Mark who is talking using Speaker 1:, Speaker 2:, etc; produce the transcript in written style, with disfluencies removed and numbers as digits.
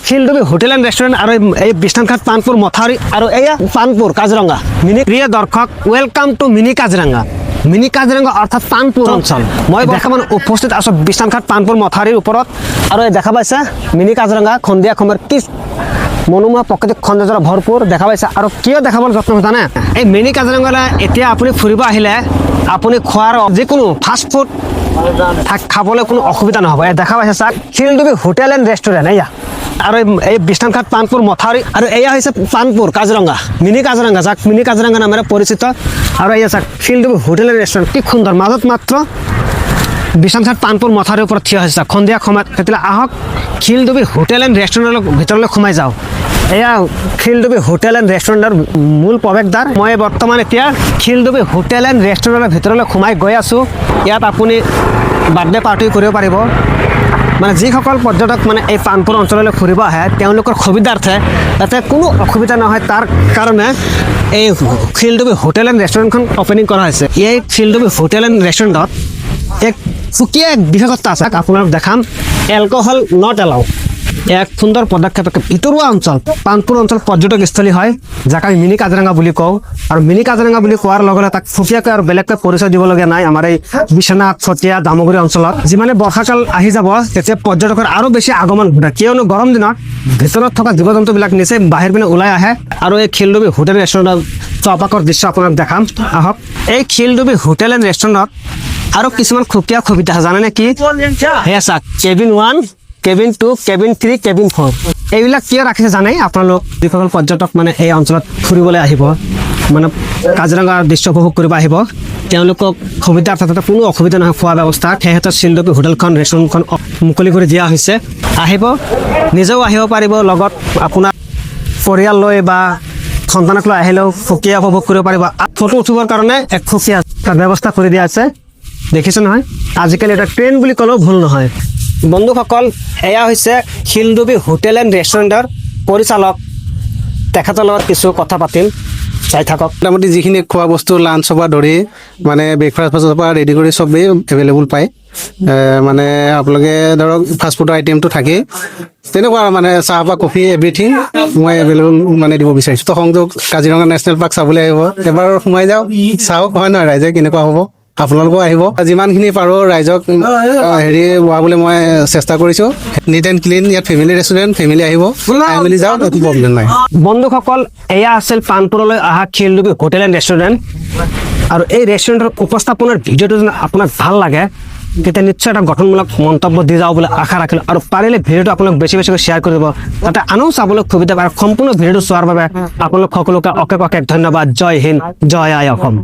Speaker 1: Shildubi hotel and restaurant আৰু এই বিশ্বনাথঘাট পানপুৰ মথাউৰি আৰু এয়া পানপুৰ কাজিৰঙা মিনি প্ৰিয় দৰ্শক ৱেলকাম টু মিনি কাজিৰঙা অৰ্থাৎ পানপুৰ অঞ্চল মই বৰ্তমান উপস্থিত আছোঁ বিশ্বনাথঘাট পানপুৰ মথাউৰিৰ ওপৰত আৰু দেখা পাইছা মিনি কাজিৰঙা সন্ধিয়া সময়ত কি মনোমোহা প্ৰাকৃতিক সৌন্দৰ্যৰে ভৰপূৰ দেখা পাইছা আৰু কিয় দেখাবলৈ যত্ন জানে এই মিনি কাজিৰঙালৈ এতিয়া আপুনি ফুৰিব আহিলে আপুনি খোৱাৰ যিকোনো ফাষ্ট ফুড খাবলৈ কোনো অসুবিধা নহ'ব দেখা পাইছে চাওক শিলডুবি হোটেল এণ্ড ৰেষ্টুৰেণ্ট এয়া আৰু এই বিশ্বনাথঘাট পানপুৰ মথাউৰি আৰু এয়া হৈছে পানপুৰ কাজিৰঙা মিনি কাজিৰঙা যাক মিনি কাজিৰঙা নামেৰে পৰিচিত আৰু এয়া চাওক শিলডুবি হোটেল এণ্ড ৰেষ্টুৰেণ্ট কি সুন্দৰ মাজত মাত্ৰ বিশ্বনাথঘাট পানপুৰ মথাউৰিৰ ওপৰত থিয় হৈছে সন্ধিয়া সময়ত তেতিয়াহ'লে আহক শিলডুবি হোটেল এণ্ড ৰেষ্টুৰেণ্টৰ ভিতৰলৈ সোমাই যাওঁ এয়া শিলডুবি হোটেল এণ্ড ৰেষ্টুৰেণ্টৰ মূল প্ৰৱেশদ্বাৰ মই বৰ্তমান এতিয়া শিলডুবি হোটেল এণ্ড ৰেষ্টুৰেণ্টৰ ভিতৰলৈ সোমাই গৈ আছোঁ ইয়াত আপুনি বাৰ্থডে পাৰ্টি কৰিব পাৰিব মানে যিসকল পৰ্যটক মানে এই পানপুৰ অঞ্চললৈ ফুৰিব আহে তেওঁলোকৰ সুবিধাৰ্থে যাতে কোনো অসুবিধা নহয় তাৰ কাৰণে এই শিলডুবি হোটেল এণ্ড ৰেষ্টুৰেণ্টখন অপেনিং কৰা হৈছে এই শিলডুবি হোটেল এণ্ড ৰেষ্টুৰেণ্টত এক সুকীয়া বিশেষত্ব আছে আপোনালোক দেখাম এলকহল নট এলাউ এক সুন্দৰ পদক্ষেপ ভিতৰুৱা অঞ্চল পানপুৰ অঞ্চল পৰ্যটকস্থলী হয় যাক আমি মিনি কাজিৰঙা বুলি কওঁ আৰু মিনি কাজিৰঙা বুলি কোৱাৰ লগে লগে তাক সুকীয়াকৈ আৰু বেলেগকৈ পৰিচয় দিবলগীয়া নাই আমাৰ এই বিশ্বনাথ চতিয়া জামুগুৰি অঞ্চলত যিমানে বৰ্ষাকাল আহি যাব তেতিয়া পৰ্যটকৰ আৰু বেছি আগমন ঘটে কিয়নো গৰম দিনত ভিতৰত থকা জীৱ জন্তুবিলাক নিচেই বাহিৰ পিনে ওলাই আহে আৰু এই শিলডুবি হোটেল ৰেষ্টুৰেণ্টৰ চৌপাশৰ দৃশ্য আপোনাক দেখাম আহক এই শিলডুবি হোটেল এণ্ড ৰেষ্টুৰেণ্টত আৰু কিছুমান সুকীয়া সুবিধা জানেনে কি সেয়া চাওক কেবিন 1 কেবিন 2 কেবিন 3 কেবিন 4 এইবিলাক কিয় ৰাখিছে জানে আপোনালোক যিসকল পৰ্যটক মানে এই অঞ্চলত ফুৰিবলৈ আহিব মানে কাজিৰঙাৰ দৃশ্য উপভোগ কৰিব আহিব তেওঁলোকক সুবিধাৰ ক্ষেত্ৰত কোনো অসুবিধা নহয় খোৱা ব্যৱস্থা সেয়েহে শিলডুবি হোটেলখন ৰেষ্টুৰেণ্টখন মুকলি কৰি দিয়া হৈছে আহিব নিজেও আহিব পাৰিব লগত আপোনাৰ পৰিয়াল লৈ বা সন্তানক লৈ আহিলেও সুকীয়া উপভোগ কৰিব পাৰিব ফটো উঠিবৰ কাৰণে এক সুকীয়া ব্যৱস্থা কৰি দিয়া আছে দেখিছে নহয় আজিকালি এটা ট্ৰেণ্ড বুলি ক'লেও ভুল নহয় বন্ধুসকল এয়া হৈছে শিলডুবি হোটেল এণ্ড ৰেষ্টুৰেণ্টৰ পৰিচালক তেখেতৰ লগত কিছু কথা পাতিম চাই থাকক
Speaker 2: মোটামুটি যিখিনি খোৱা বস্তু লাঞ্চৰ পৰা ধৰি মানে ব্ৰেকফাষ্টৰ পৰা ৰেডি কৰি চবেই এভেইলেবল পায় মানে আপোনালোকে ধৰক ফাষ্টফুডৰ আইটেমটো থাকেই তেনেকুৱা মানে চাহ বা কফি এভৰিথিং মই এভেইলেবল মানে দিব বিচাৰিছোঁ তো সংযোগ কাজিৰঙা নেশ্যনেল পাৰ্ক চাবলৈ আহিব এবাৰ সোমাই যাওক চাওক হয় নহয় ৰাইজে কেনেকুৱা হ'ব আপোনালোকেও আহিব যিমানখিনি পাৰোঁ ৰাইজক হেৰি হোৱাবলৈ মই চেষ্টা কৰিছোঁ নিট এণ্ড ক্লিন ইয়াত ফেমিলি ৰেষ্টুৰেণ্ট ফেমিলি আহিব ফেমিলি যাওক একো প্ৰব্লেম নাই
Speaker 1: বন্ধুসকল এয়া আছিল পানপুৰলৈ অহা শিলডুবি হোটেল এণ্ড ৰেষ্টুৰেণ্ট আৰু এই ৰেষ্টুৰেণ্টৰ উপস্থাপনৰ ভিডিঅ'টো যদি আপোনাক ভাল লাগে তেতিয়া নিশ্চয় এটা গঠনমূলক মন্তব্য দি যাওঁ বুলি আশা ৰাখিলোঁ আৰু পাৰিলে ভিডিঅ'টো আপোনালোক বেছি বেছিকৈ শ্বেয়াৰ কৰি দিব যাতে আনও চাবলৈ সুবিধা পায় সম্পূৰ্ণ ভিডিঅ'টো চোৱাৰ বাবে আপোনালোক সকলোকে অশেষ অশেষ ধন্যবাদ জয় হিন্দ জয় আই অসম